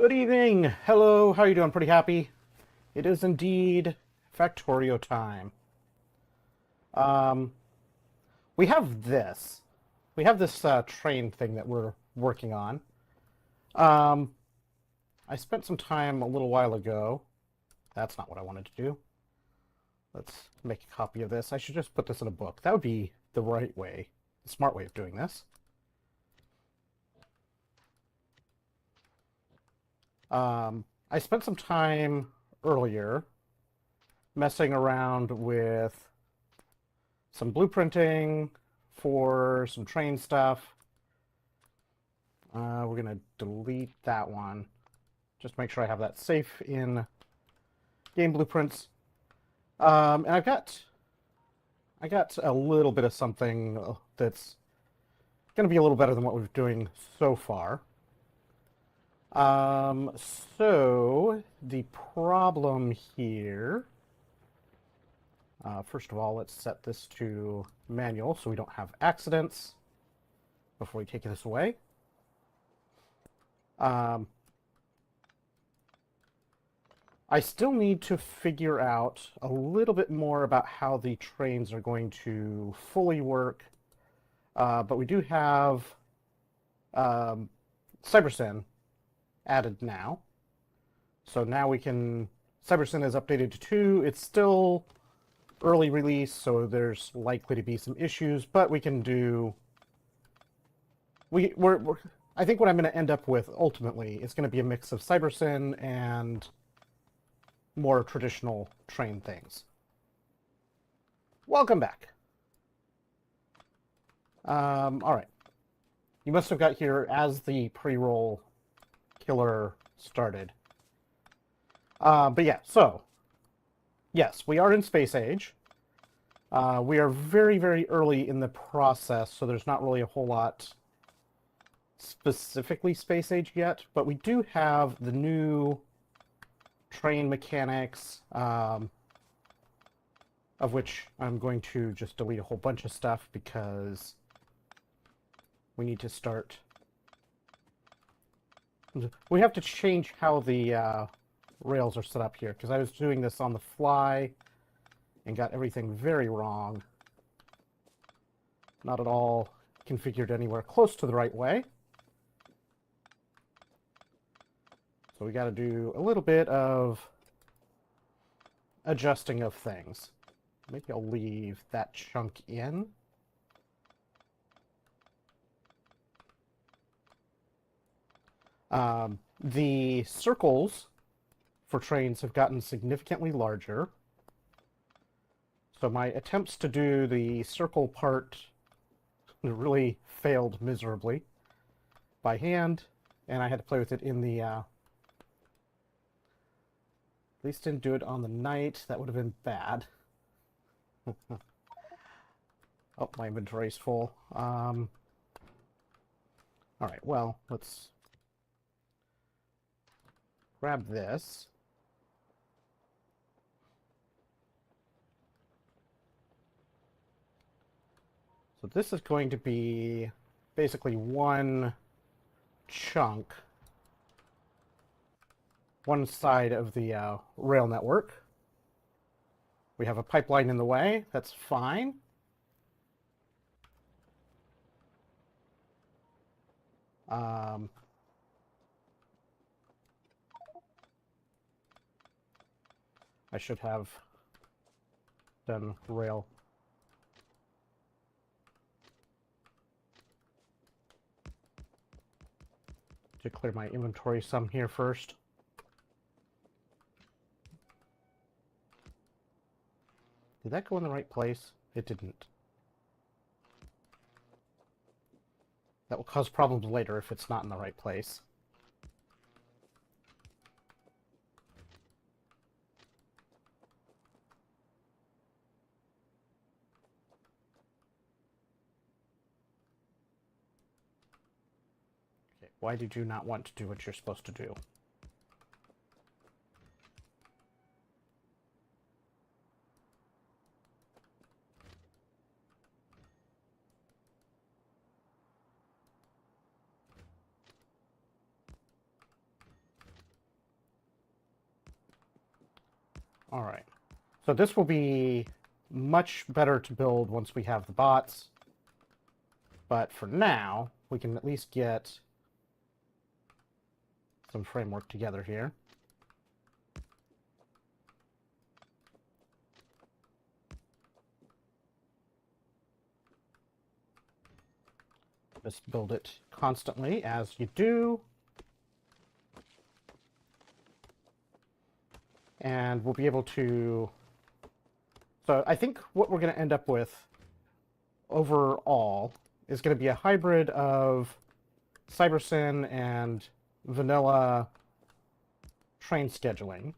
Good evening. Hello. How are you doing? Pretty happy? It is indeed Factorio time. Um, we have this. We have this train thing that we're working on. Um, I spent some time a little while ago. That's not what I wanted to do. Let's make a copy of this. I should just put this in a book. That would be the right way, the smart way of doing this. I spent some time earlier messing around with some blueprinting for some train stuff. We're going to delete that one. Just make sure I have that safe in game blueprints. And I got a little bit of something that's going to be a little better than what we're doing so far. So the problem here, first of all, let's set this to manual so we don't have accidents before we take this away. I still need to figure out a little bit more about how the trains are going to fully work, but we do have CyberSyn added now. So now we can... CyberSyn is updated to 2. It's still early release, so there's likely to be some issues, but we can do... I think what I'm going to end up with, ultimately, is going to be a mix of CyberSyn and more traditional train things. Welcome back. Alright. You must have got here as the pre-roll killer started. But yeah, so... Yes, we are in Space Age. We are very, very early in the process, so there's not really a whole lot specifically Space Age yet, but we do have the new train mechanics, of which I'm going to just delete a whole bunch of stuff because we need to start... We have to change how the rails are set up here, because I was doing this on the fly and got everything very wrong. Not at all configured anywhere close to the right way. So we got to do a little bit of adjusting of things. Maybe I'll leave that chunk in. The circles for trains have gotten significantly larger. So my attempts to do the circle part really failed miserably by hand, and I had to play with it in the... At least didn't do it on the night. That would have been bad. Oh, my inventory's full. Alright, well, let's grab this. So this is going to be basically one chunk, one side of the rail network. We have a pipeline in the way. That's fine. I should have done rail. To clear my inventory some here first. Did that go in the right place? It didn't. That will cause problems later if it's not in the right place. Okay, why did you not want to do what you're supposed to do? Alright. So this will be much better to build once we have the bots. But for now, we can at least get some framework together here. Just build it constantly, as you do. And we'll be able to... So I think what we're going to end up with overall is going to be a hybrid of CyberSyn and vanilla train scheduling.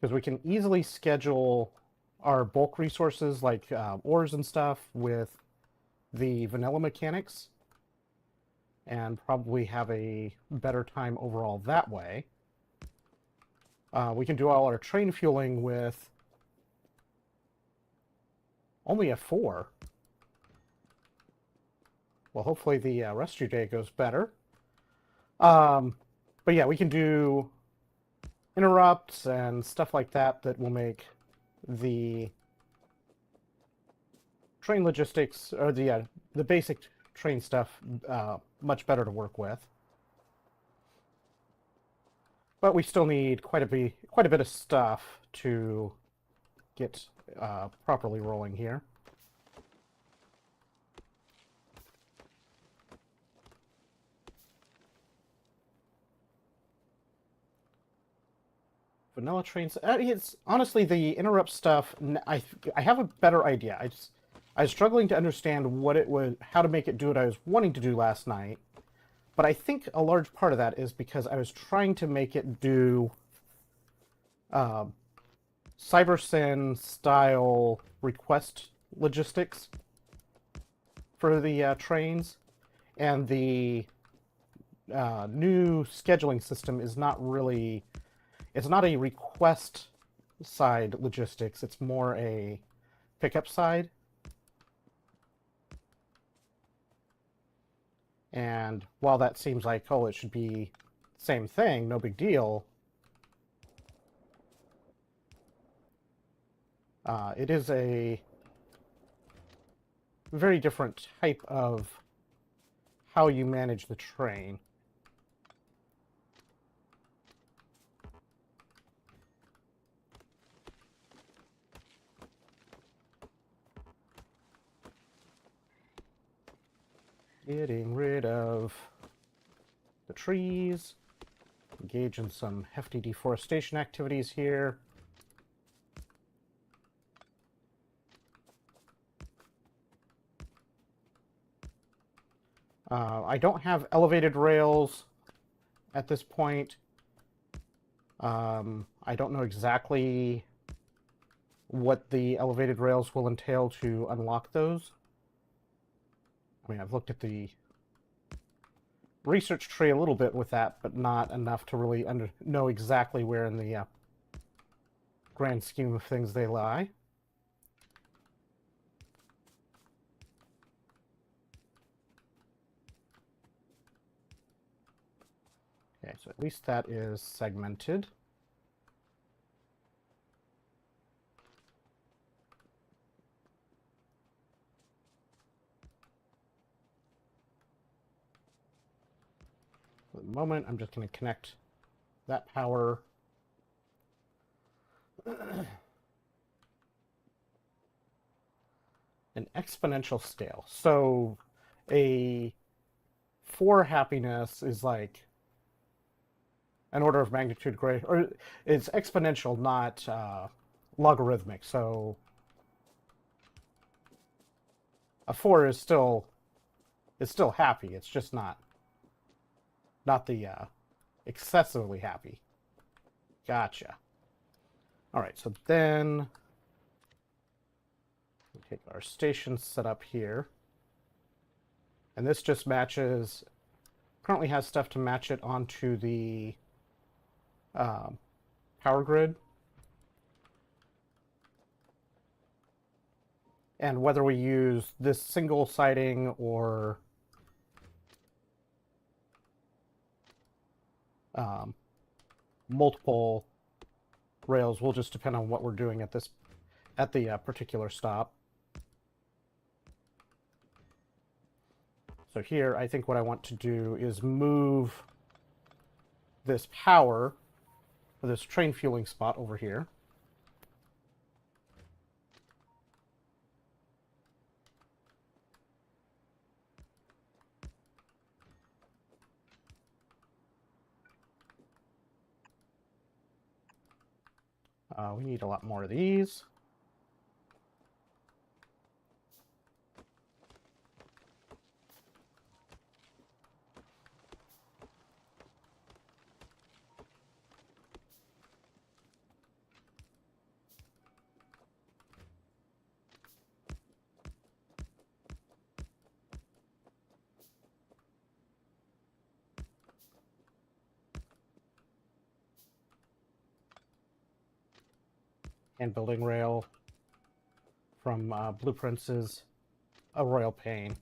Because we can easily schedule our bulk resources like ores and stuff with the vanilla mechanics, and probably have a better time overall that way. We can do all our train fueling with only a 4. Well, hopefully the rest of your day goes better. But yeah, we can do interrupts and stuff like that that will make the train logistics, or the basic train stuff, much better to work with. But we still need quite a bit of stuff to get properly rolling here. Vanilla trains. It's honestly the interrupt stuff. I have a better idea. I was struggling to understand what it was, how to make it do what I was wanting to do last night. But I think a large part of that is because I was trying to make it do CyberSyn style request logistics for the trains, and the new scheduling system is not really, it's not a request side logistics, it's more a pickup side. And while that seems like, oh, it should be same thing, no big deal, it is a very different type of how you manage the train. Getting rid of the trees, engage in some hefty deforestation activities here. I don't have elevated rails at this point. I don't know exactly what the elevated rails will entail to unlock those. I mean, I've looked at the research tree a little bit with that, but not enough to really know exactly where in the grand scheme of things they lie. Okay, so at least that is segmented. For the moment, I'm just going to connect that power. An exponential scale. So a 4 happiness is like an order of magnitude greater, or it's exponential, not logarithmic. So a 4 is still, it's still happy. It's just not the excessively happy. Gotcha. All right, so then we take our station set up here, and this just matches, currently has stuff to match it onto the power grid. And whether we use this single siding or multiple rails will just depend on what we're doing at the particular stop. So here, I think what I want to do is move this power, or this train fueling spot over here. We need a lot more of these. And building rail from Blueprints is a royal pain.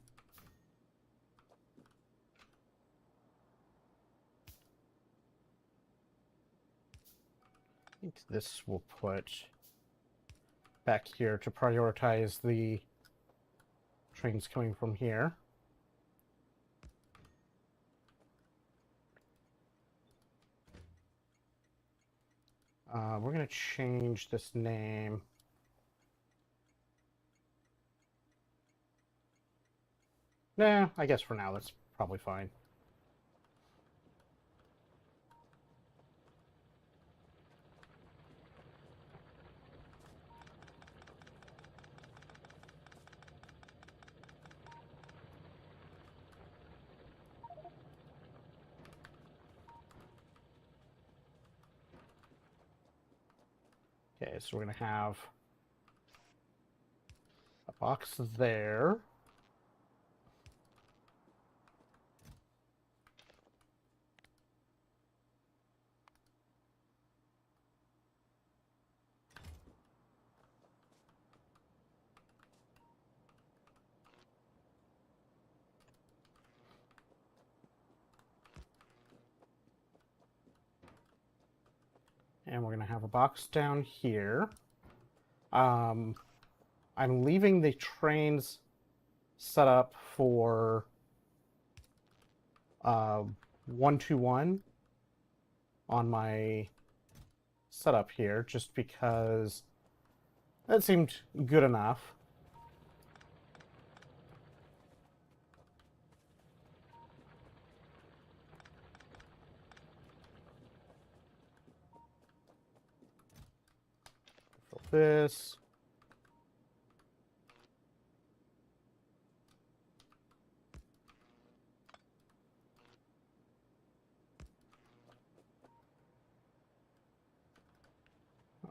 I think this will put back here to prioritize the trains coming from here. We're going to change this name. Nah, I guess for now that's probably fine. Okay, so we're going to have a box there. And we're going to have a box down here. I'm leaving the trains set up for 1-2-1 on my setup here, just because that seemed good enough. Fill this.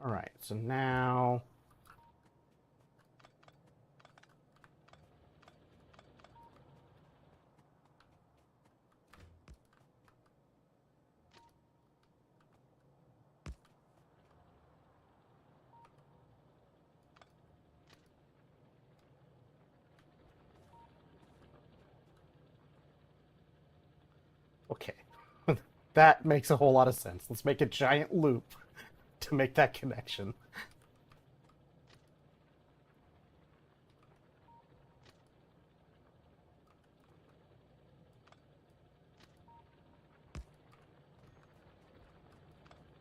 All right, so now okay. That makes a whole lot of sense. Let's make a giant loop to make that connection.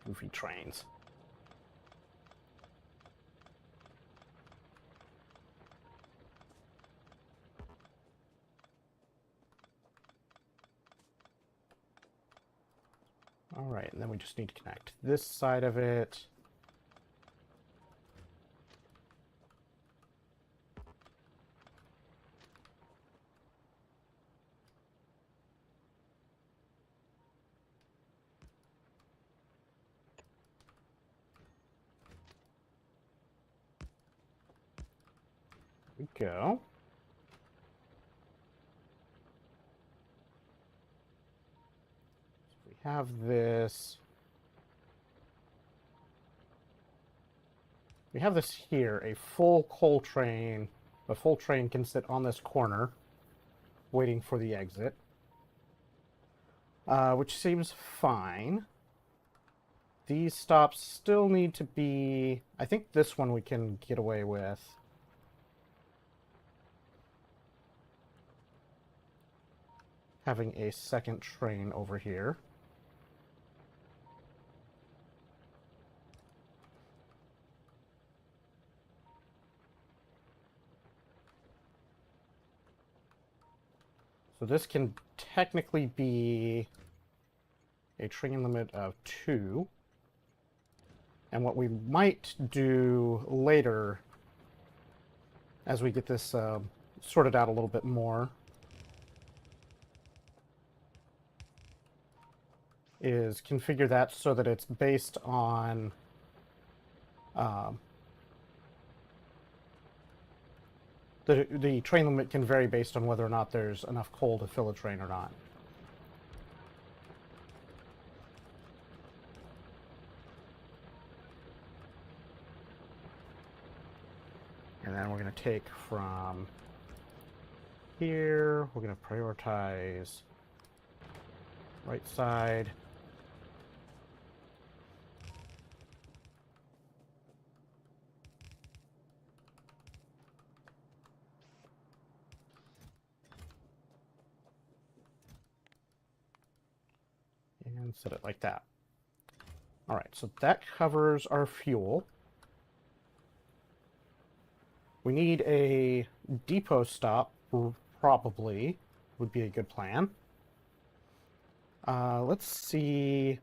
Goofy trains. All right, and then we just need to connect this side of it. There we go. So we have this. We have this here, a full coal train. A full train can sit on this corner, waiting for the exit, which seems fine. these stops still need to be... I think this one we can get away with. Having a second train over here. So this can technically be a train limit of 2. And what we might do later, as we get this sorted out a little bit more, is configure that so that it's based on the train limit can vary based on whether or not there's enough coal to fill a train or not. And then we're going to take from here, we're going to prioritize right side. And set it like that. All right, so that covers our fuel. We need a depot stop, probably, would be a good plan. Let's see.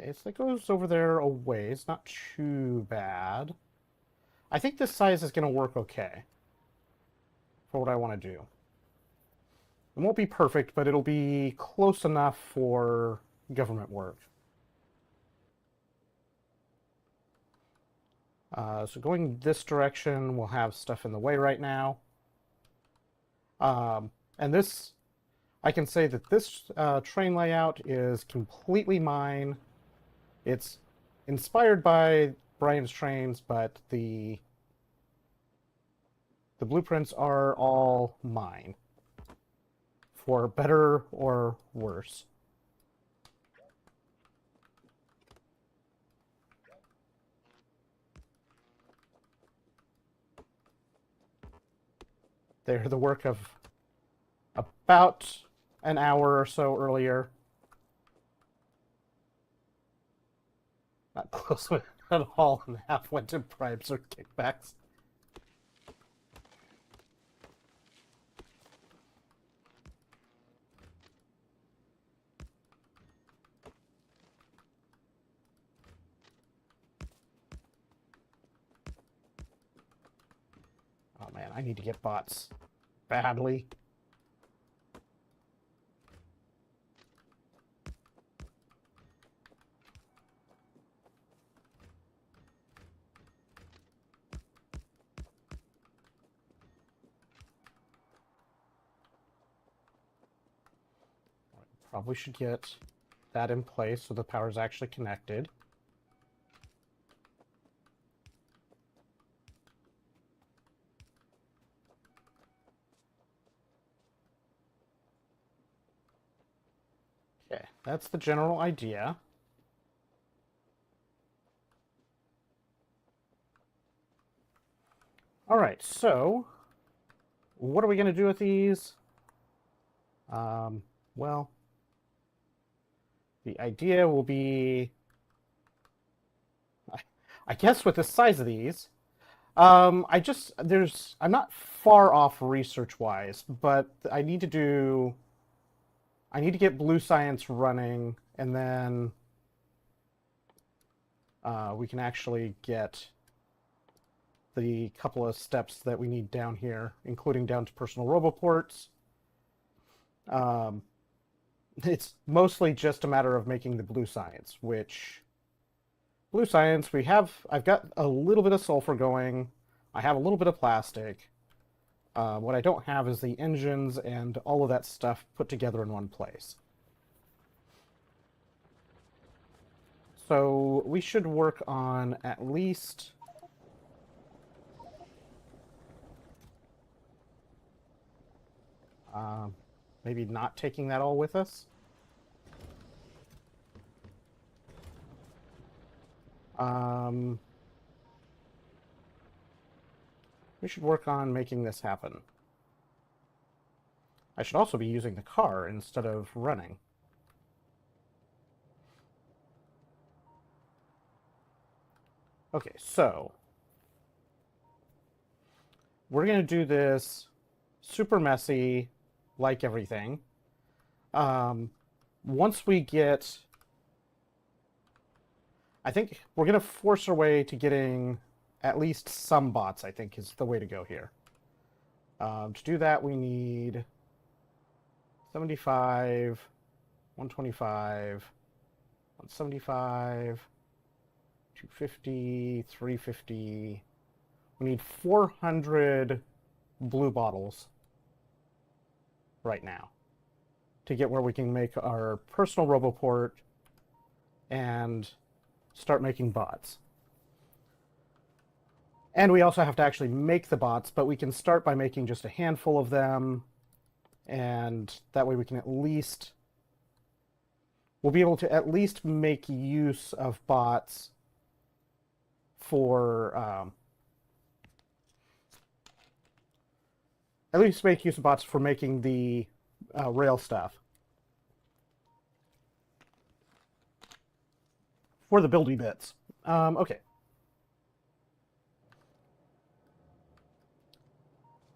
Okay, so that goes over there a ways, not too bad. I think this size is going to work okay for what I want to do. It won't be perfect, but it'll be close enough for government work. So going this direction, we'll have stuff in the way right now. And this, I can say that this train layout is completely mine. It's inspired by Brian's trains, but the blueprints are all mine, for better or worse. They're the work of about an hour or so earlier. Not close at all, and half went to bribes or kickbacks. Oh man, I need to get bots badly. Probably should get that in place so the power's actually connected. Okay, that's the general idea. All right, so what are we going to do with these? Well, the idea will be, I guess with the size of these, I'm not far off research-wise, but I need to get blue science running, and then we can actually get the couple of steps that we need down here, including down to personal roboports. It's mostly just a matter of making the blue science, which blue science, I've got a little bit of sulfur going. I have a little bit of plastic. What I don't have is the engines and all of that stuff put together in one place. So we should work on at least... Maybe not taking that all with us. We should work on making this happen. I should also be using the car instead of running. Okay, so we're going to do this super messy, like everything. Once we get... I think we're going to force our way to getting at least some bots, I think, is the way to go here. To do that, we need 75, 125, 175, 250, 350. We need 400 blue bottles right now to get where we can make our personal Roboport and start making bots. And we also have to actually make the bots, but we can start by making just a handful of them, and that way we can at least... we'll be able to at least make use of bots for... at least make use of bots for making the rail stuff. For the buildy bits. Okay.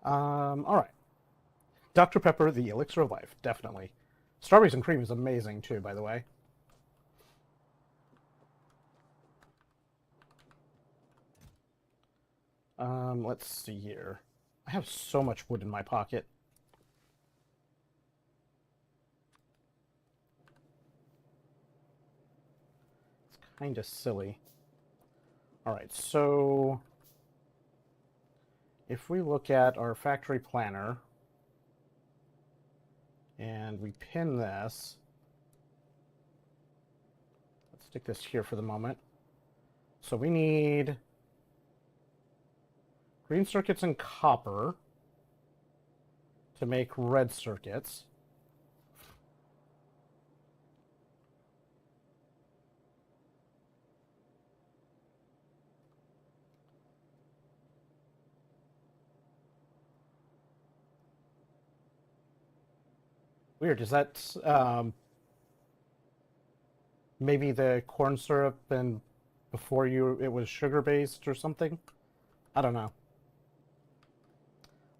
All right. Dr. Pepper, the elixir of life, definitely. Strawberries and cream is amazing too, by the way. Let's see here. I have so much wood in my pocket. It's kind of silly. All right, so if we look at our factory planner and we pin this, let's stick this here for the moment. So we need green circuits and copper to make red circuits. Weird, is that maybe the corn syrup and before it was sugar-based or something? I don't know.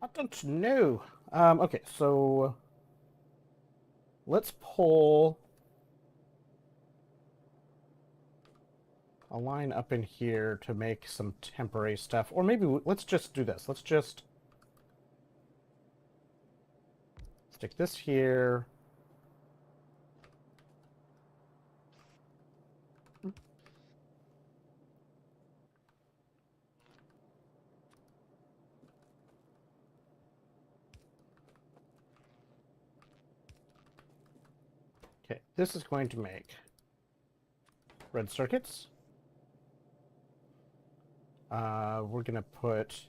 I don't know. Okay, so let's pull a line up in here to make some temporary stuff. Or maybe let's just do this. Let's just stick this here. Okay, this is going to make red circuits. We're going to put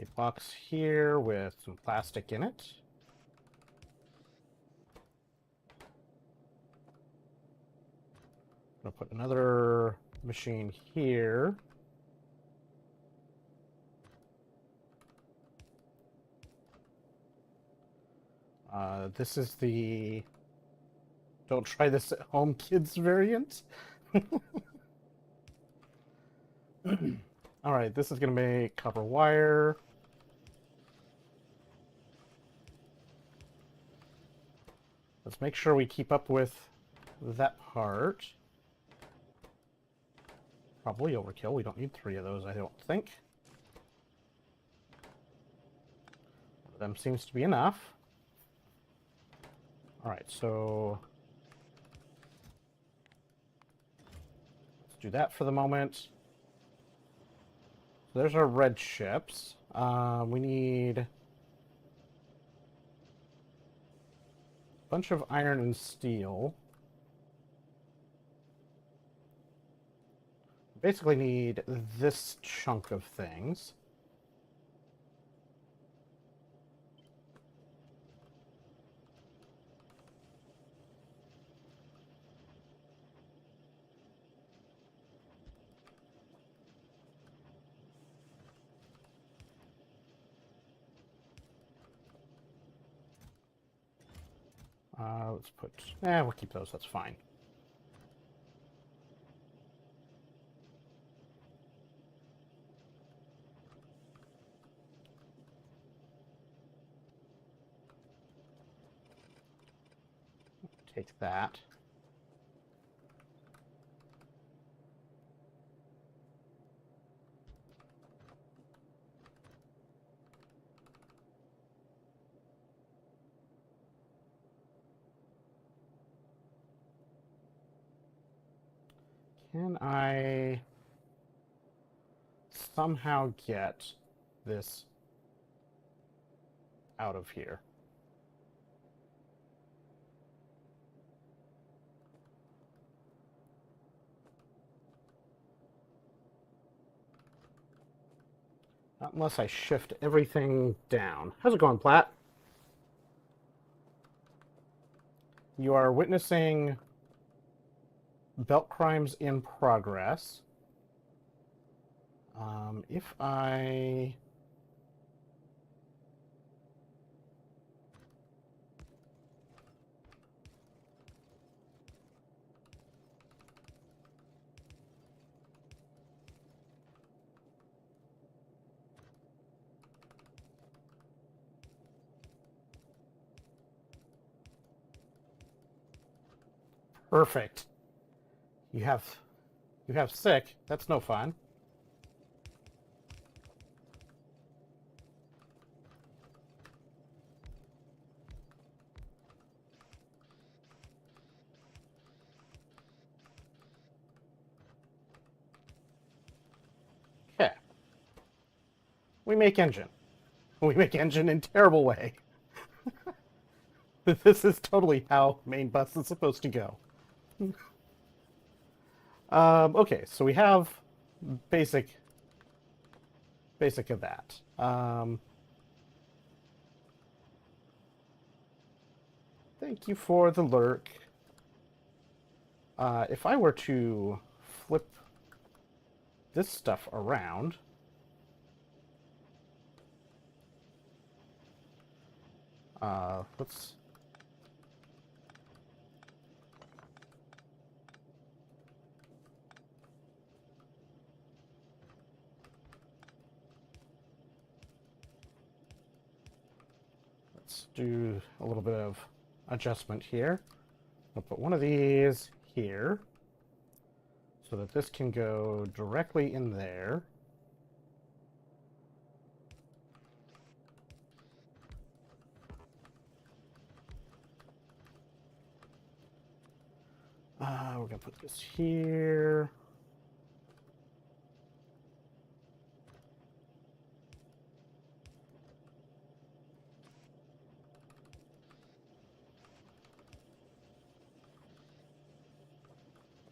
a box here with some plastic in it. I'm going to put another machine here. This is the don't try this at home kids variant. All right, this is going to make copper wire. Let's make sure we keep up with that part. Probably overkill. We don't need 3 of those, I don't think. One of them seems to be enough. All right, so let's do that for the moment. So there's our red ships. We need a bunch of iron and steel. Basically need this chunk of things. Let's put... we'll keep those. That's fine. Take that. Can I somehow get this out of here? Not unless I shift everything down. How's it going, Platt? You are witnessing belt crimes in progress. If I... Perfect. You have sick. That's no fun. Okay. We make engine. We make engine in terrible way. This is totally how main bus is supposed to go. Okay, so we have basic of that. Thank you for the lurk. If I were to flip this stuff around, let's... Let's do a little bit of adjustment here. I'll put one of these here so that this can go directly in there. We're going to put this here.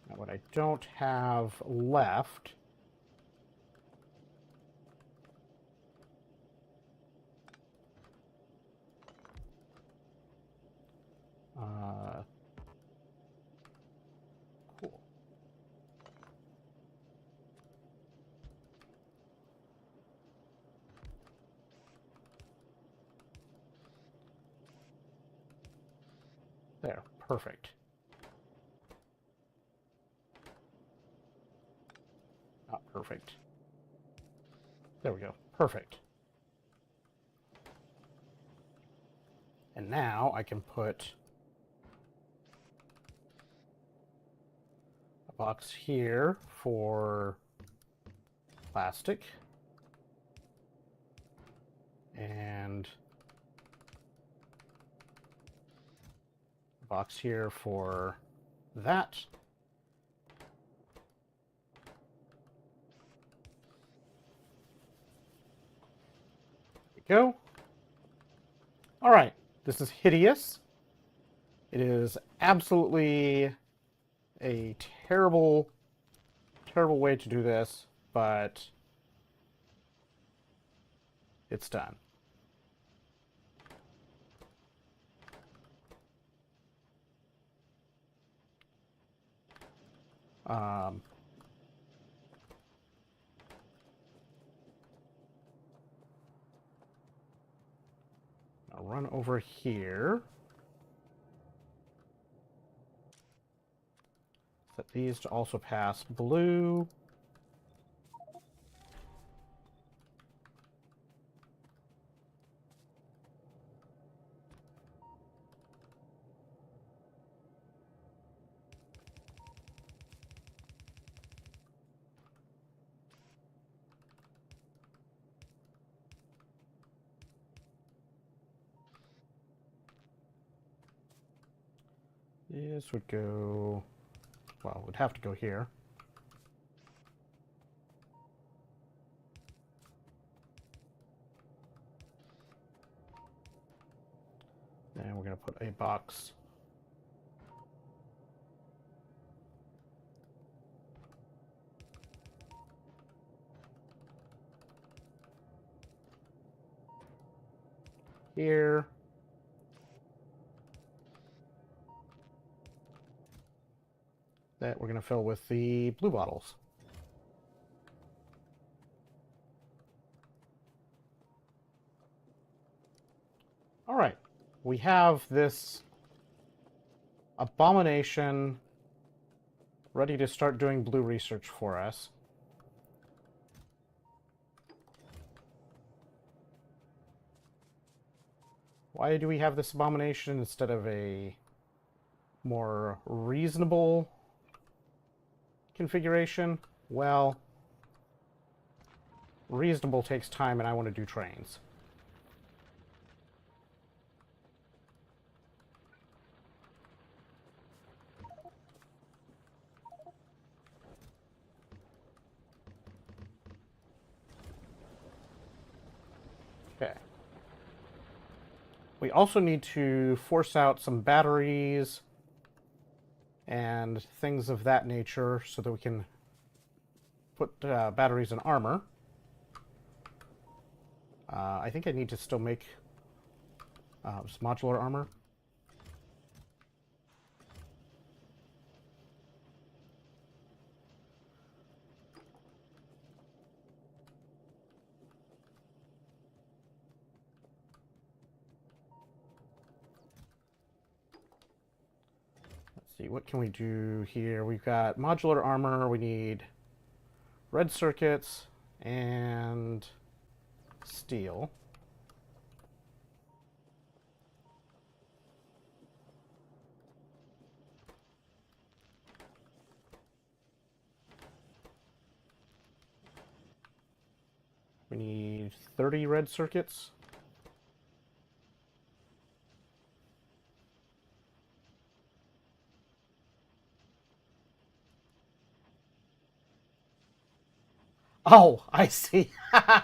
Now, what I don't have left cool. There, perfect. Not perfect. There we go, perfect. And now I can put a box here for plastic. And a box here for that. There we go. All right, this is hideous. It is absolutely a terrible, terrible way to do this, but it's done. I'll run over here. these to also pass blue. This would go, well, it would have to go here. And we're going to put a box here. That we're going to fill with the blue bottles. All right, we have this abomination ready to start doing blue research for us. Why do we have this abomination instead of a more reasonable configuration? Well, reasonable takes time and I want to do trains. Okay. We also need to force out some batteries and things of that nature so that we can put batteries in armor. I think I need to still make some modular armor. Let's see, what can we do here? We've got modular armor, we need red circuits and steel. We need 30 red circuits. Oh, I see. I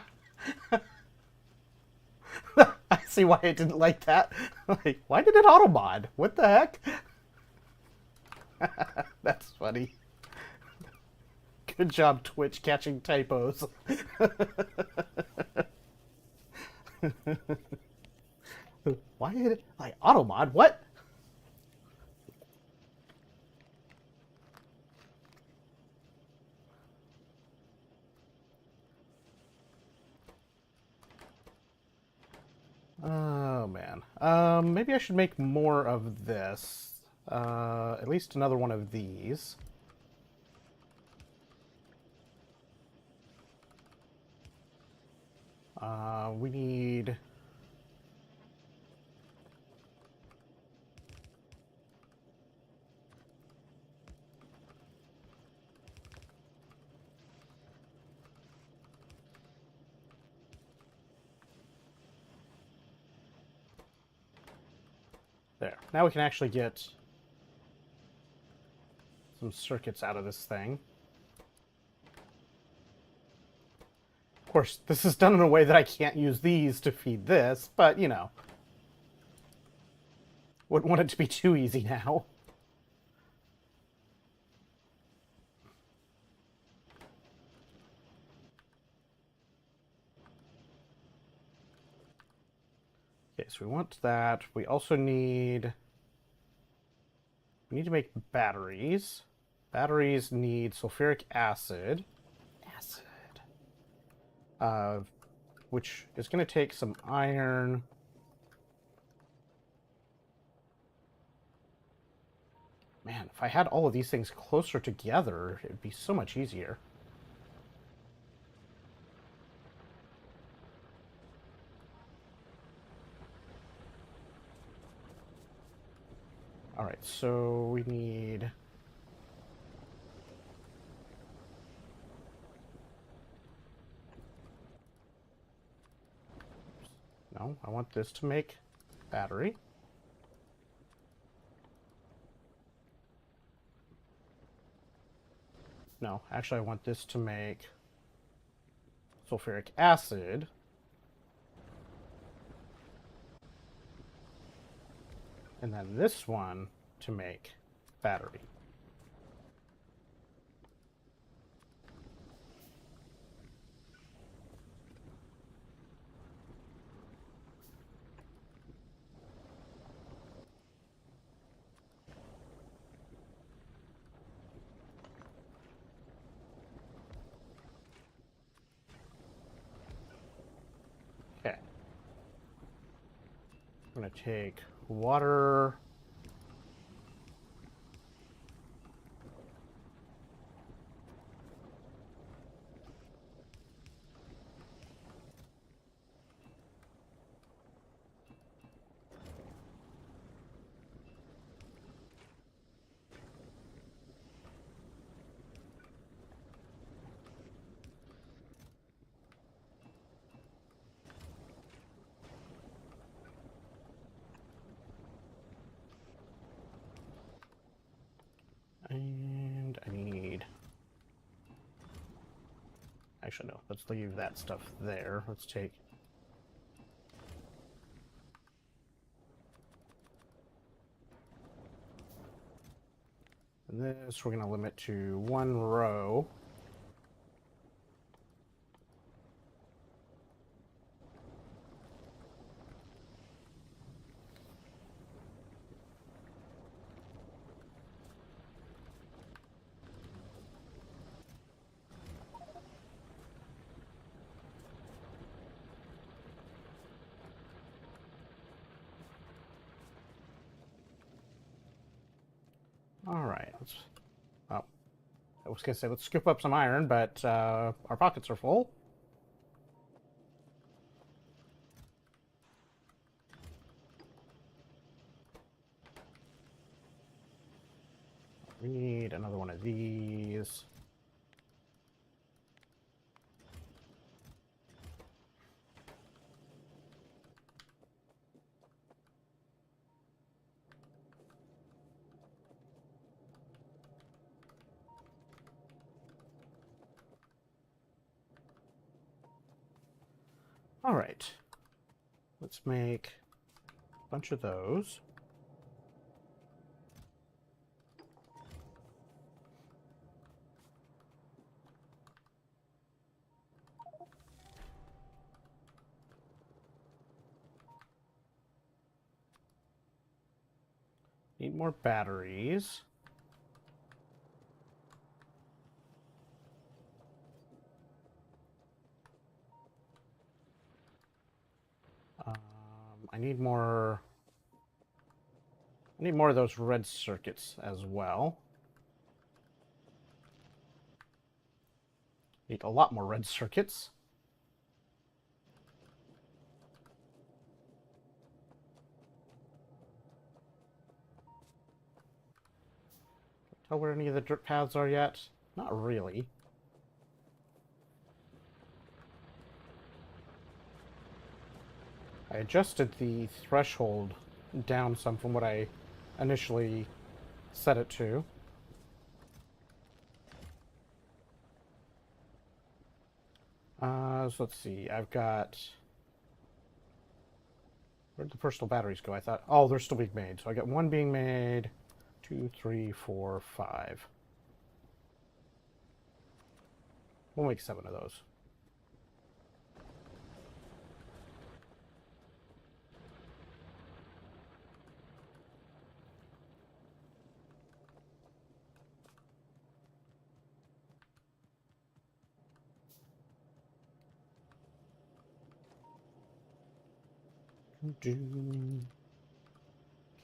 see why I didn't like that. Like, why did it auto mod? What the heck? That's funny. Good job, Twitch, catching typos. Why did it like auto mod? What? Oh man. Maybe I should make more of this. At least another one of these. We need... There. Now we can actually get some circuits out of this thing. Of course, this is done in a way that I can't use these to feed this, but, you know. Wouldn't want it to be too easy now. Okay, so we want that. We also need... We need to make batteries. Batteries need sulfuric acid. Which is going to take some iron. Man, if I had all of these things closer together, it'd be so much easier. Alright, so we need... No, I want this to make battery. No, actually I want this to make sulfuric acid. And then this one to make battery. Okay. I'm going to take water. And I need... Actually, no. Let's leave that stuff there. Let's take... And this we're going to limit to 1 row. Alright, let's... Oh. I was going to say, let's scoop up some iron, but our pockets are full. We need another one of these. All right, let's make a bunch of those. Need more batteries. I need more... I need more of those red circuits as well. Need a lot more red circuits. Tell where any of the dirt paths are yet? Not really. I adjusted the threshold down some from what I initially set it to. So let's see, I've got... Where'd the personal batteries go? I thought, oh, they're still being made. So I got 1 being made, 2, 3, 4, 5. We'll make 7 of those.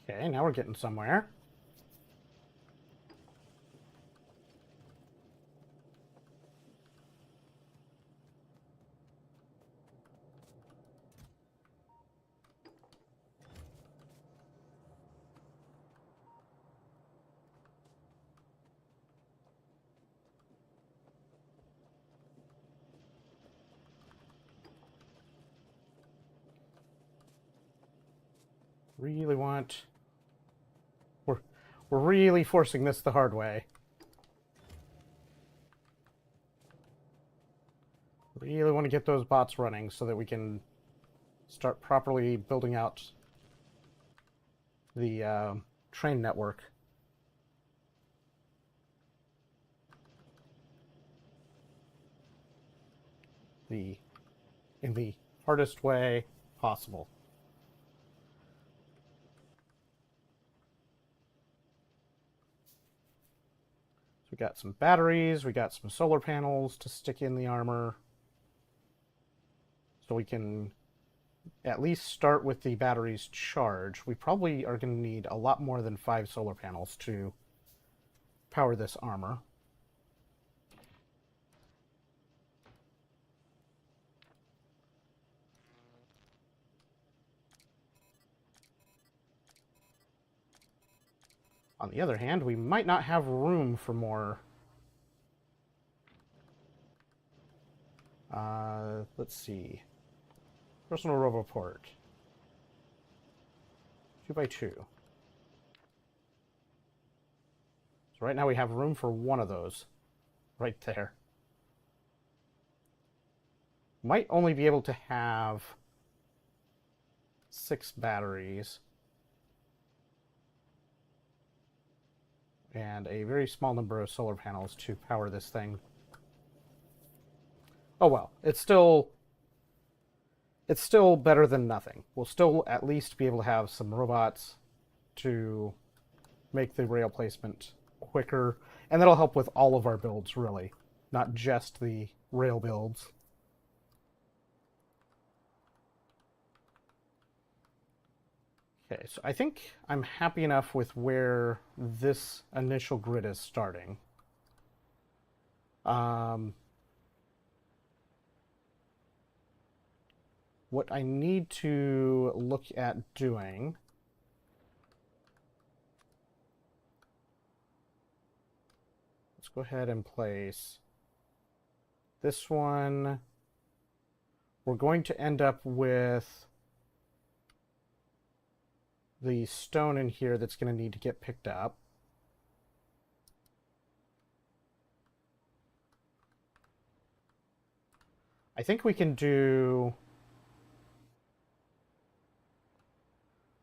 Okay, now we're getting somewhere. Really want... We're really forcing this the hard way. Really want to get those bots running so that we can start properly building out the train network. In the hardest way possible. So we got some batteries, we got some solar panels to stick in the armor. So we can at least start with the batteries charged. We probably are going to need a lot more than 5 solar panels to power this armor. On the other hand, we might not have room for more. Let's see. Personal Roboport. 2x2. So right now we have room for one of those. Right there. Might only be able to have 6 batteries. And a very small number of solar panels to power this thing. Oh well, it's still better than nothing. We'll still at least be able to have some robots to make the rail placement quicker, and that'll help with all of our builds, really, not just the rail builds. Okay, so I think I'm happy enough with where this initial grid is starting. What I need to look at doing... Let's go ahead and place this one. We're going to end up with the stone in here that's going to need to get picked up. I think we can do...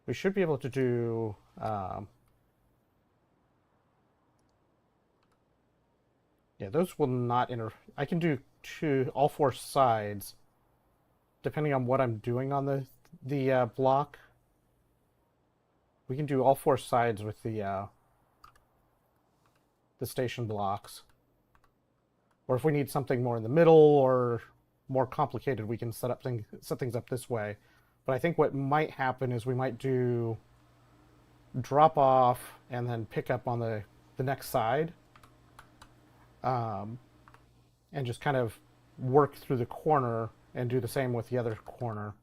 We should be able to do... yeah, those will not I can do all 4 sides, depending on what I'm doing on the block. We can do all 4 sides with the station blocks. Or if we need something more in the middle or more complicated, we can set things up this way. But I think what might happen is we might do drop off and then pick up on the next side. And just kind of work through the corner and do the same with the other corner.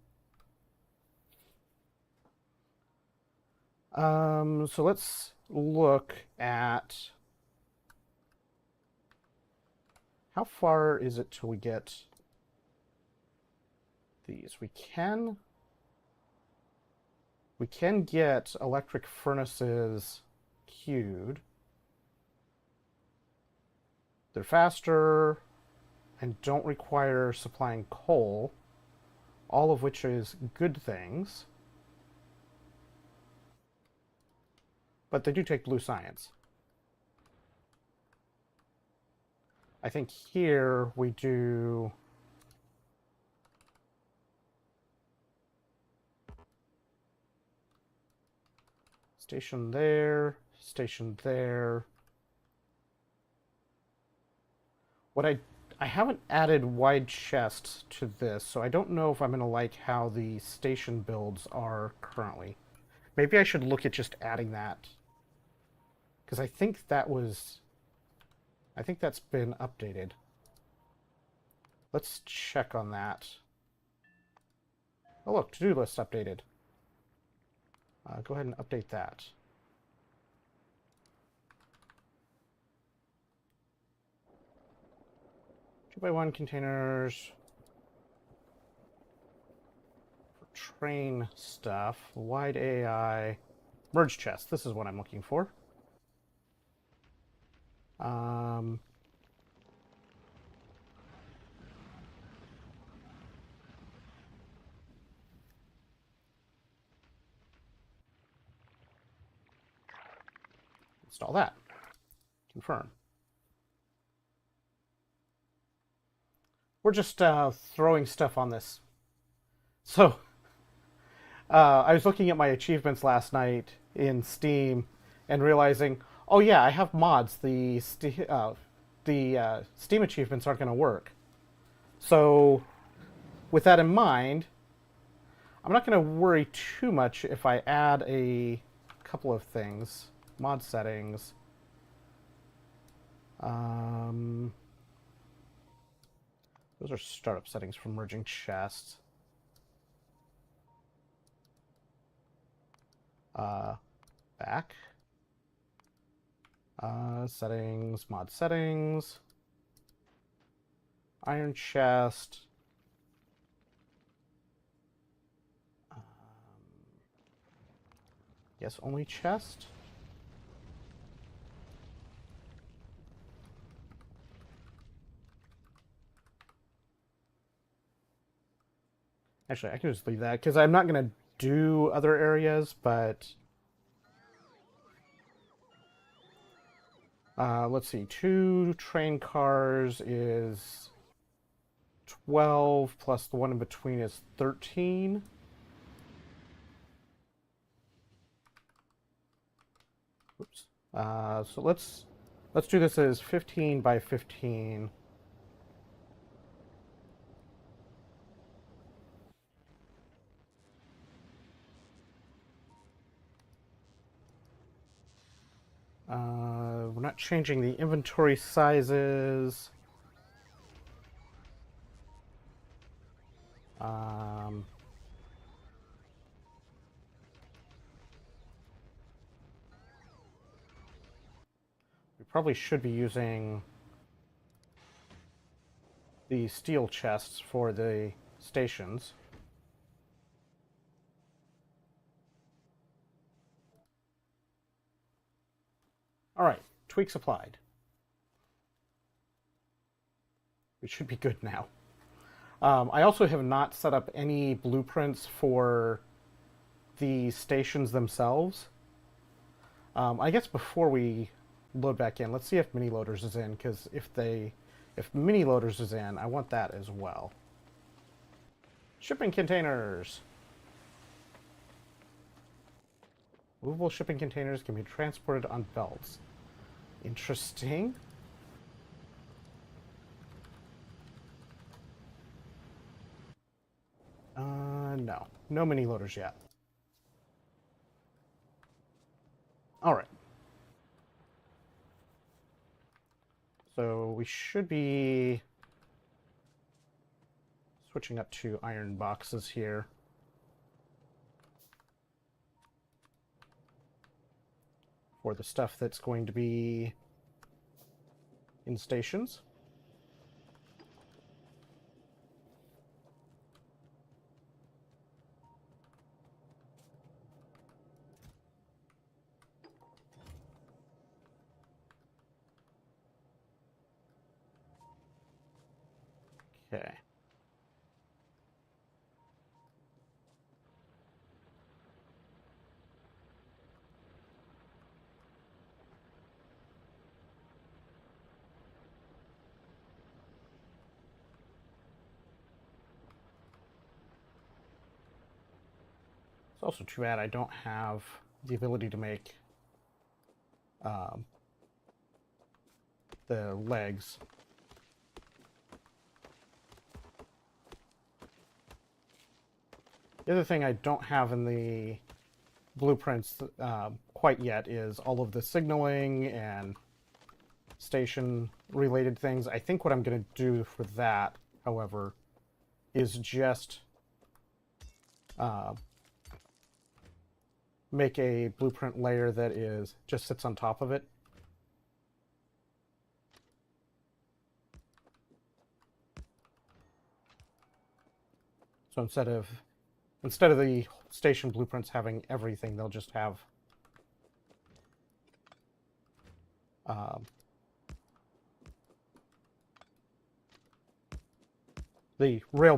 So let's look at how far is it till we get these. We can get electric furnaces queued. They're faster and don't require supplying coal, all of which is good things. But they do take blue science. I think here we do... Station there, station there. What I haven't added wide chests to this, so I don't know if I'm going to like how the station builds are currently. Maybe I should look at just adding that. Because I think that's been updated. Let's check on that. Oh look, to-do list updated. Go ahead and update that. 2x1 containers for train stuff. Wide AI. Merge chest. This is what I'm looking for. Install that. Confirm. We're just throwing stuff on this. So, I was looking at my achievements last night in Steam and realizing, oh yeah, I have mods. The Steam achievements aren't going to work. So, with that in mind, I'm not going to worry too much if I add a couple of things. Mod settings. Those are startup settings for merging chests. Back. Settings, mod settings. Iron chest. Yes, only chest. Actually, I can just leave that because I'm not going to do other areas, but let's see. 2 train cars is 12 plus the one in between is 13. Oops. So let's do this as 15 by 15. We're not changing the inventory sizes. We probably should be using the steel chests for the stations. All right, tweaks applied. We should be good now. I also have not set up any blueprints for the stations themselves. I guess before we load back in, let's see if mini loaders is in, because if mini loaders is in, I want that as well. Shipping containers. Movable shipping containers can be transported on belts. Interesting. No. No mini loaders yet. Alright. So we should be switching up to iron boxes here. For the stuff that's going to be in stations. Okay. It's also too bad I don't have the ability to make the legs. The other thing I don't have in the blueprints quite yet is all of the signaling and station related things. I think what I'm going to do for that, however, is just make a blueprint layer that just sits on top of it. So instead of Instead of the station blueprints having everything, they'll just have the rail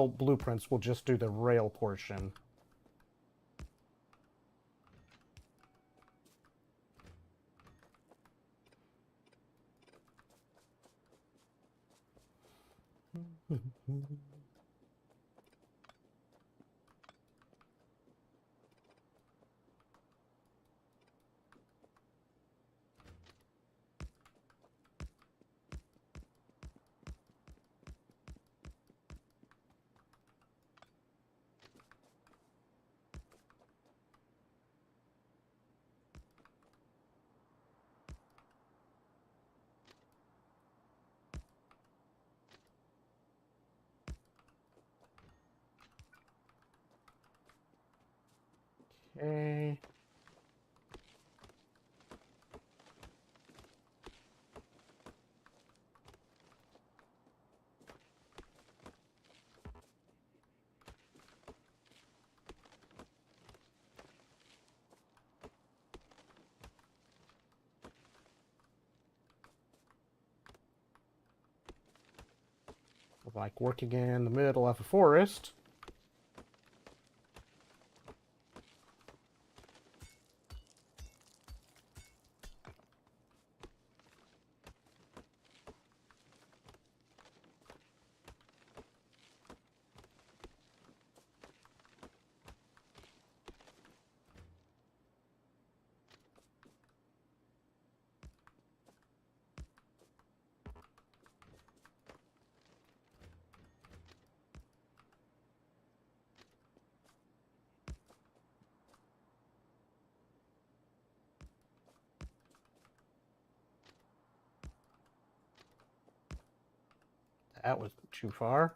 blueprints will just do the rail portion. Okay. Like working in the middle of a forest. That was too far.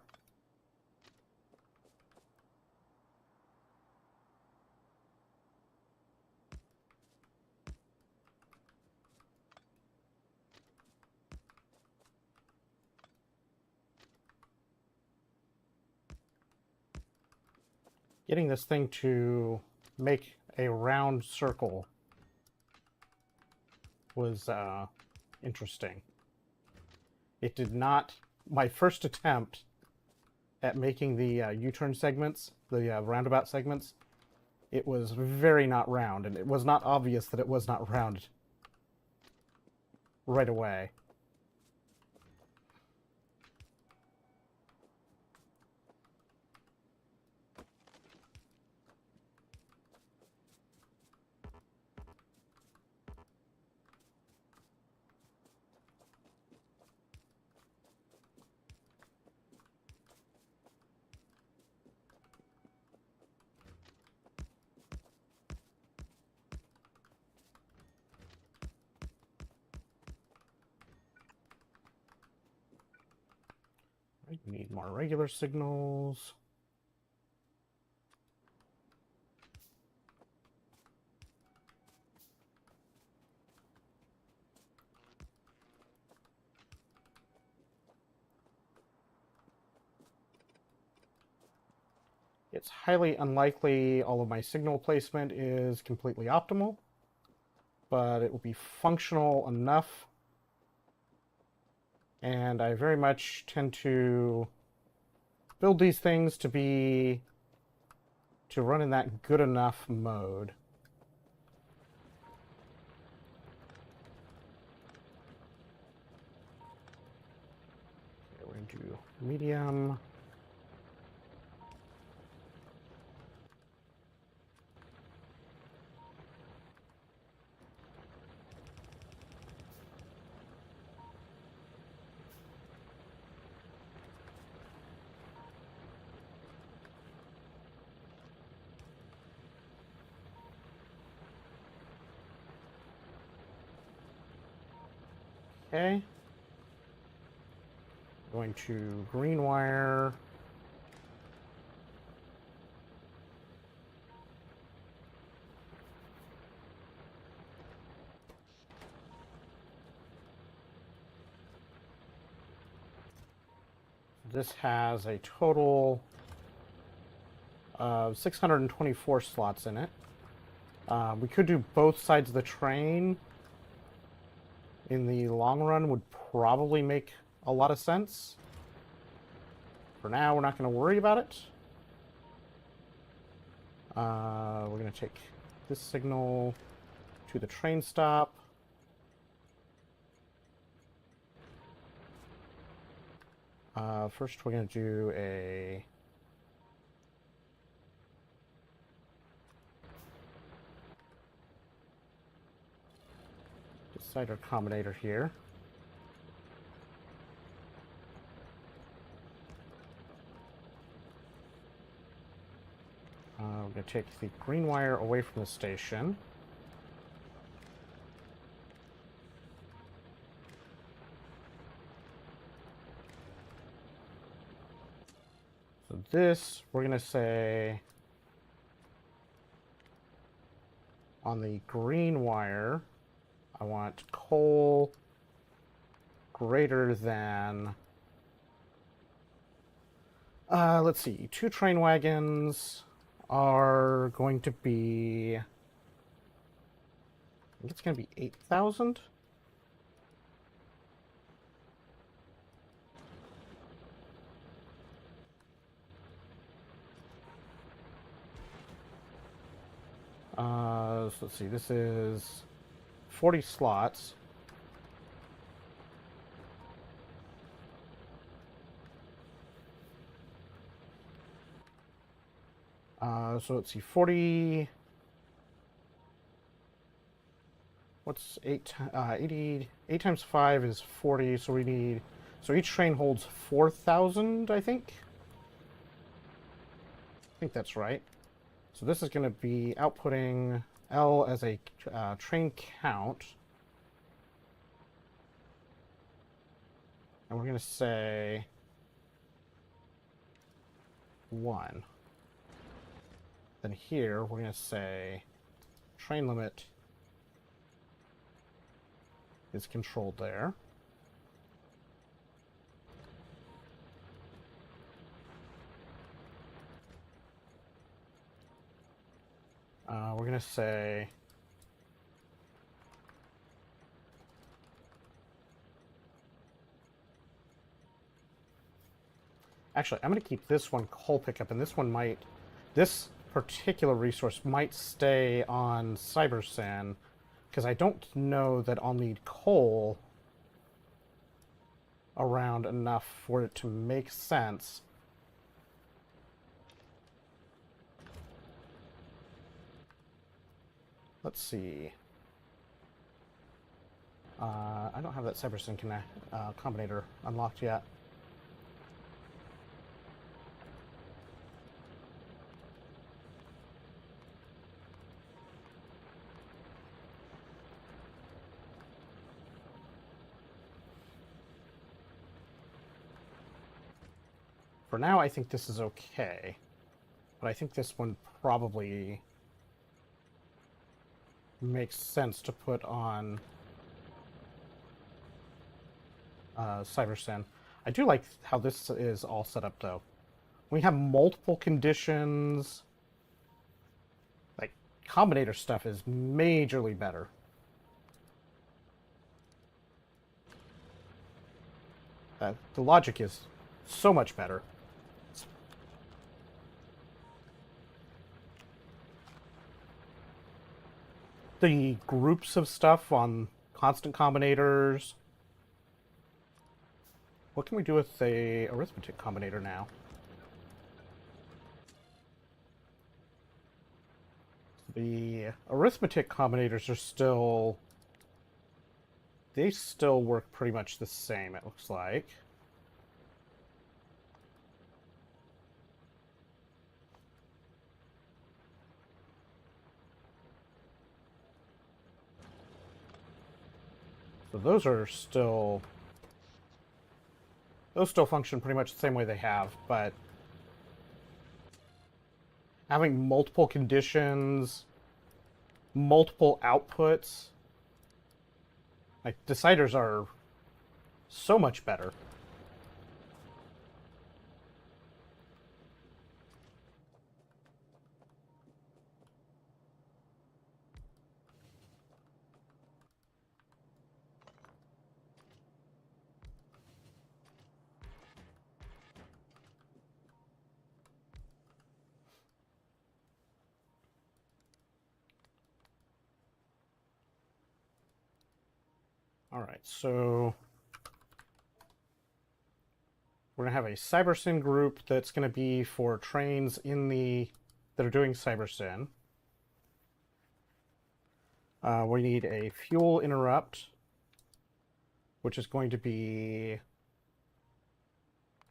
Getting this thing to make a round circle was interesting. It did not. My first attempt at making the U-turn segments, the roundabout segments, it was very not round, and it was not obvious that it was not round right away. We need more regular signals. It's highly unlikely all of my signal placement is completely optimal, but it will be functional enough. And I very much tend to build these things to run in that good enough mode. Okay, we're going to do medium. Okay. Going to green wire. This has a total of 624 slots in it. We could do both sides of the train. In the long run, would probably make a lot of sense. For now, we're not going to worry about it. We're going to take this signal to the train stop. First, we're going to do a... decider combinator here. We're going to take the green wire away from the station. So this, we're going to say, on the green wire, I want coal greater than, let's see, 2 train wagons are going to be, I think it's going to be 8,000. So let's see, this is 40 slots. So let's see, 40... What's 8 times 5 is 40, so we need... So each train holds 4,000, I think? I think that's right. So this is going to be outputting L as a train count. And we're going to say 1. Then here, we're going to say train limit is controlled there. We're going to say actually, I'm going to keep this one coal pickup, and this one might, this particular resource might stay on CyberSyn, because I don't know that I'll need coal around enough for it to make sense. Let's see. I don't have that CyberSyn combinator unlocked yet. For now, I think this is okay. But I think this one probably makes sense to put on CyberSyn. I do like how this is all set up, though. We have multiple conditions. Like, combinator stuff is majorly better. The logic is so much better. The groups of stuff on constant combinators. What can we do with the arithmetic combinator now? The arithmetic combinators are still... They still work pretty much the same, it looks like. So those are still... Those still function pretty much the same way they have, but... having multiple conditions, multiple outputs... Like, deciders are so much better. All right, so we're going to have a cybersyn group that's going to be for trains that are doing cybersyn. We need a fuel interrupt, which is going to be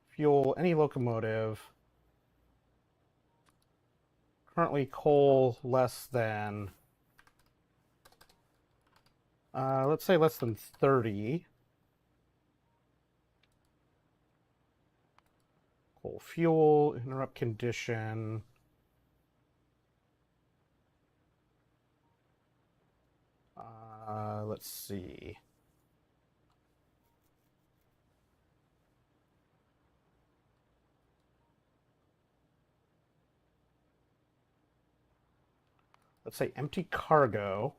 fuel any locomotive. Currently coal less than, let's say less than 30. Coal fuel, interrupt condition. Let's see. Let's say empty cargo,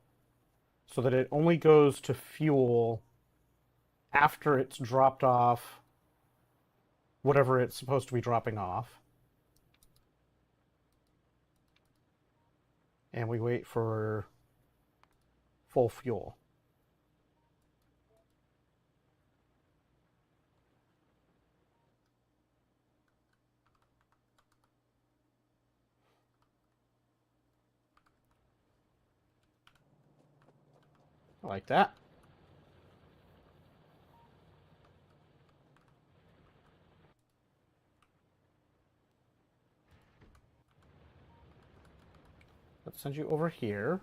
so that it only goes to fuel after it's dropped off whatever it's supposed to be dropping off. And we wait for full fuel. I like that. Let's send you over here.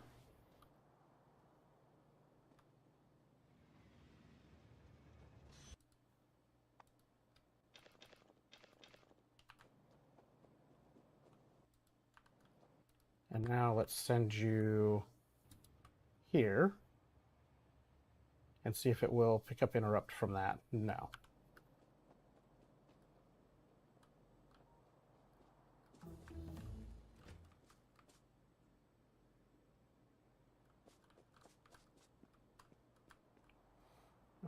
And now let's send you here and see if it will pick up interrupt from that. No.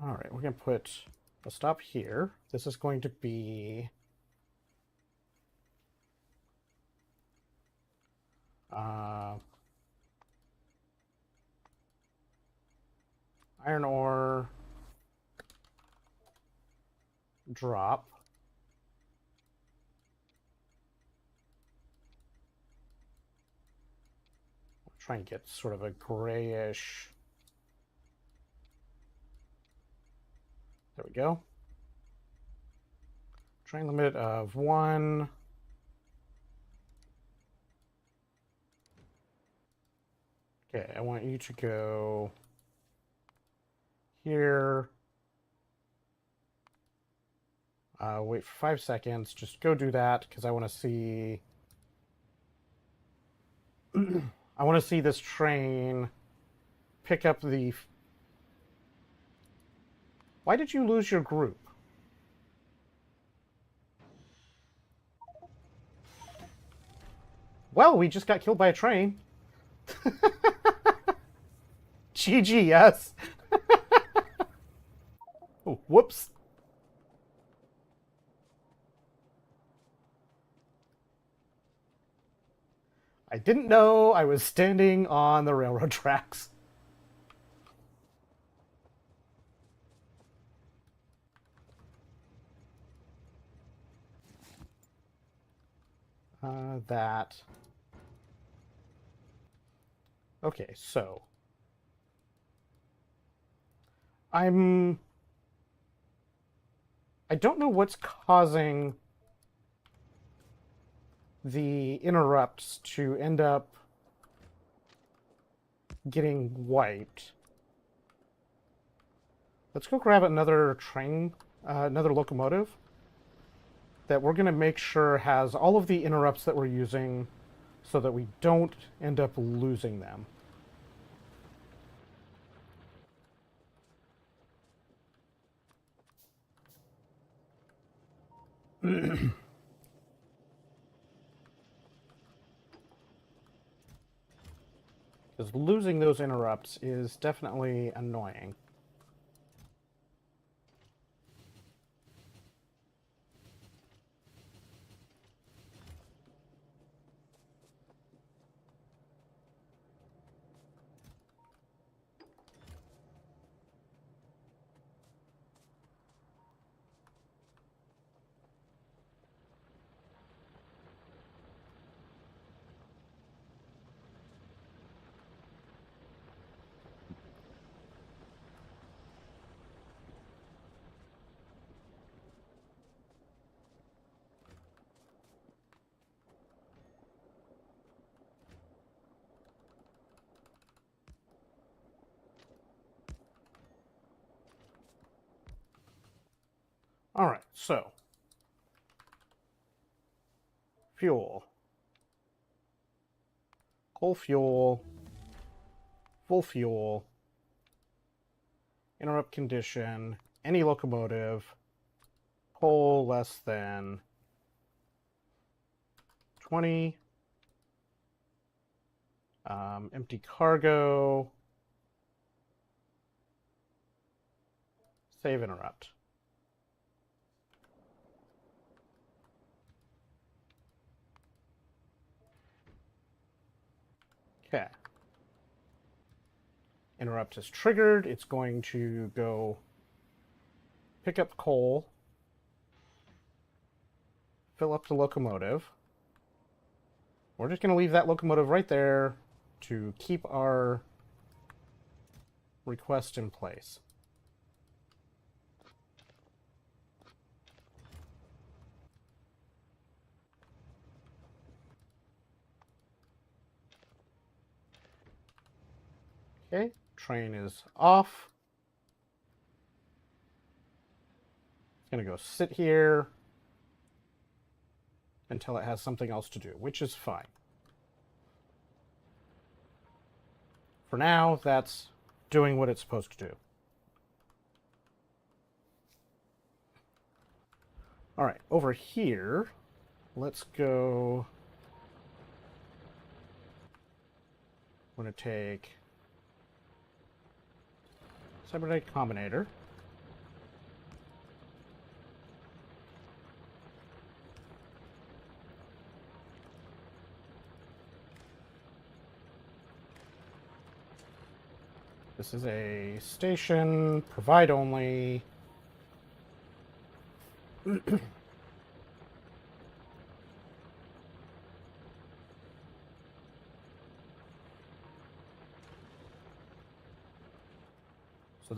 All right, we're going to put a stop here. This is going to be iron ore drop. I'll try and get sort of a grayish. There we go. Train limit of 1. Okay, I want you to go here. Wait for 5 seconds. Just go do that because I want to see. I want to see this train pick up the. Why did you lose your group? Well, we just got killed by a train. GG, yes. Oh, whoops. I didn't know I was standing on the railroad tracks. That. Okay, so I don't know what's causing the interrupts to end up getting wiped. Let's go grab another train, another locomotive that we're going to make sure has all of the interrupts that we're using so that we don't end up losing them. Because losing those interrupts is definitely annoying. so fuel, coal fuel, full fuel, interrupt condition, any locomotive, coal less than 20, empty cargo, save interrupt. Okay. Interrupt is triggered. It's going to go pick up coal, fill up the locomotive. We're just going to leave that locomotive right there to keep our request in place. Okay, train is off. It's going to go sit here until it has something else to do, which is fine. For now, that's doing what it's supposed to do. All right, over here, let's go. I'm going to take Cybernetic Combinator. This is a station, provide only. So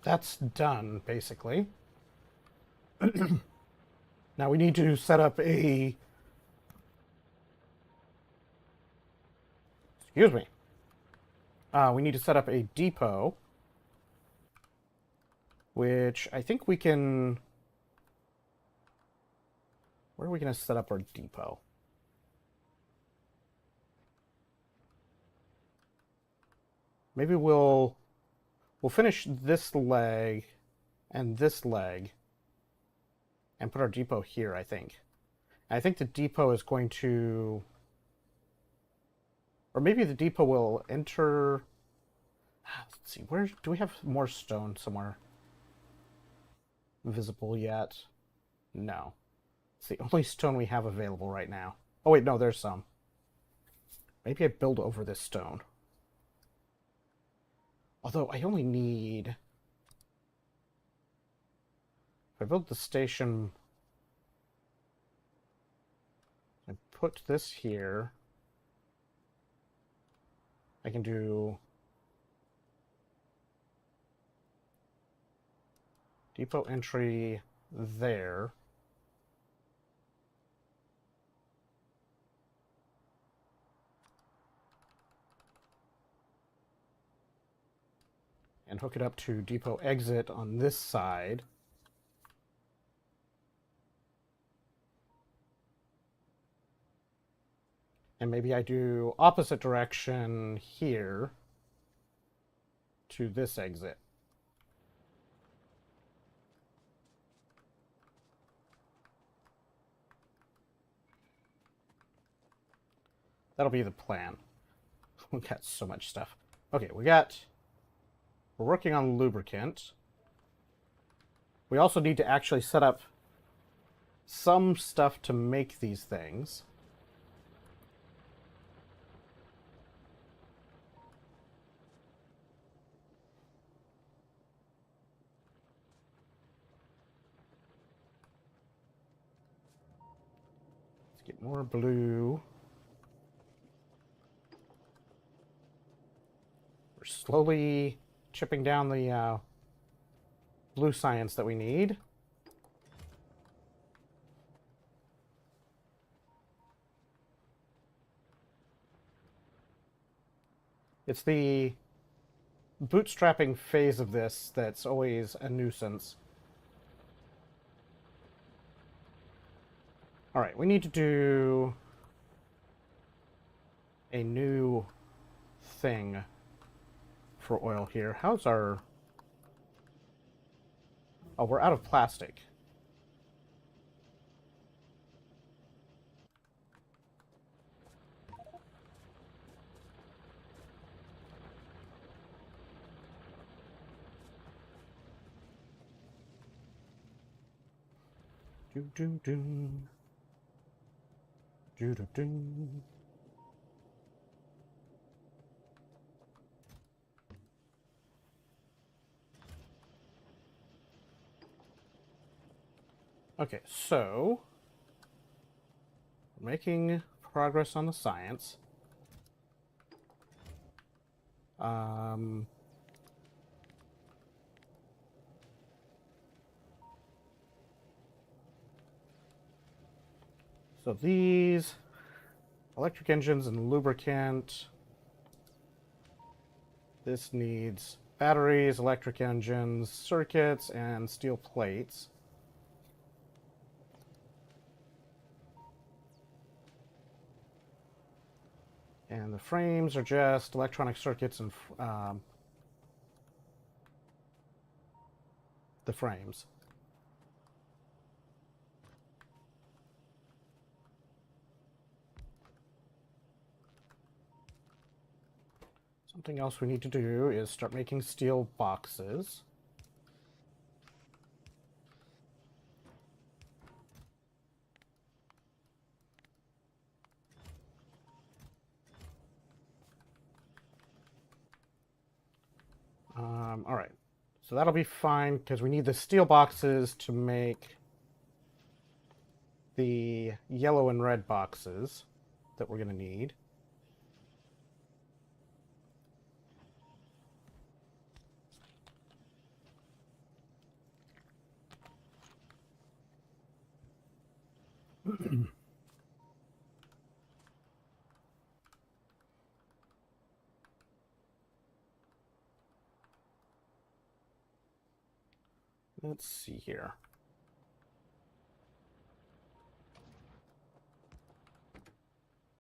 that's done, basically. Now we need to set up a... Excuse me. We need to set up a depot, which I think we can... Where are we going to set up our depot? Maybe we'll finish this leg and this leg and put our depot here, I think. And I think the depot is going to... Or maybe the depot will enter... Let's see, where do we have more stone somewhere visible yet? No. It's the only stone we have available right now. Oh wait, no, there's some. Maybe I build over this stone. Although I only need... If I build the station and put this here, I can do depot entry there. And hook it up to depot exit on this side. And maybe I do opposite direction here to this exit. That'll be the plan. We got so much stuff. Okay, we're working on lubricant. We also need to actually set up some stuff to make these things. Let's get more blue. We're slowly chipping down the blue science that we need. It's the bootstrapping phase of this that's always a nuisance. All right, we need to do a new thing for oil here. How's our... Oh, we're out of plastic. Do do do. Do do do. Okay, so we're making progress on the science. So these electric engines and lubricant. This needs batteries, electric engines, circuits, and steel plates. And the frames are just electronic circuits and the frames. Something else we need to do is start making steel boxes. All right, so that'll be fine because we need the steel boxes to make the yellow and red boxes that we're going to need. Let's see here.